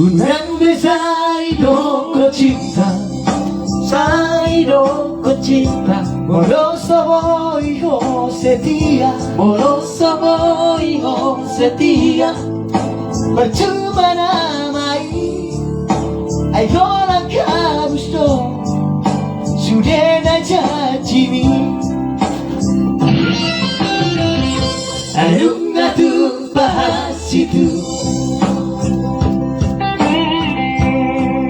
Unang sa'ido ko cinta, sa'ido ko cinta, molo sa buhay setia, molo sa buhay setia. Percuma namai, ayolah kamu sudah nak janji. Anong nga tu bahas itu,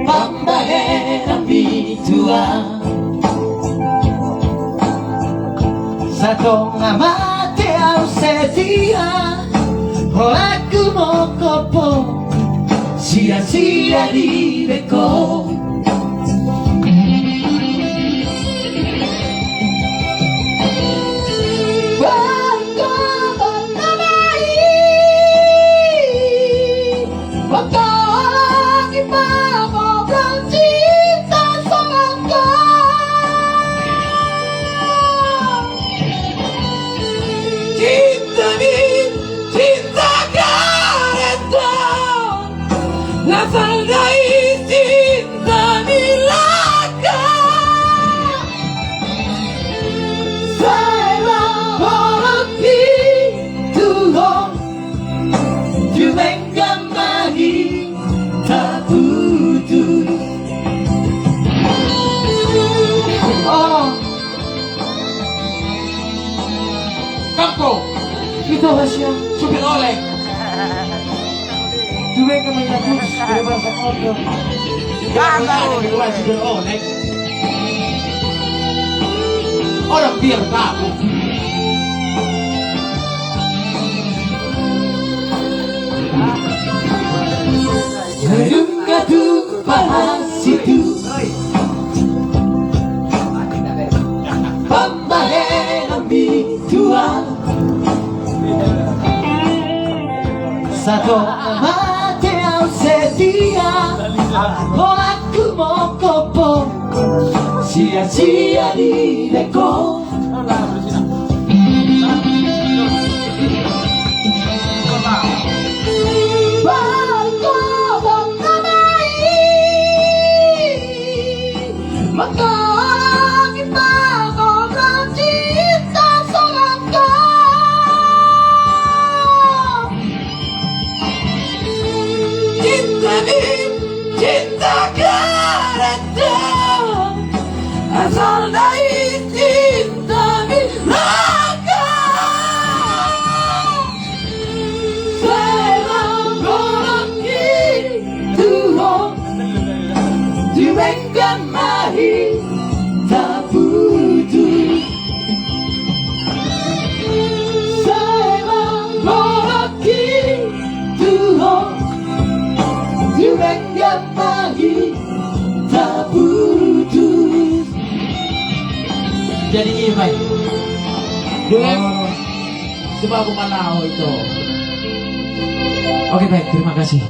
pambahe ng bituan sa tong amate ang setia. Aku mo kopo sia-sia di beko. Asal dais cinta milaka. Saya orang itu Jumengan mahi tak putus. Kampo, Itu Hasya supir oleh. Jumengan mahi tak putus. Bebas order. Supir oleh. Orang biar tahu. Anong nga tu bahas itu, pambahe ng bituan sa tong amate ang setia. Aku mo kopo sia-sia di beko. Maka kita akan cinta seorang kau. Cinta ini cinta karena asal dais cinta milaka. Saya orang itu Jumengan mahi tak putus. Saya orang itu Jumengan mahi tak putus. Jadi gini baik. Dengan sebab aku manao itu. Oke baik, terima kasih.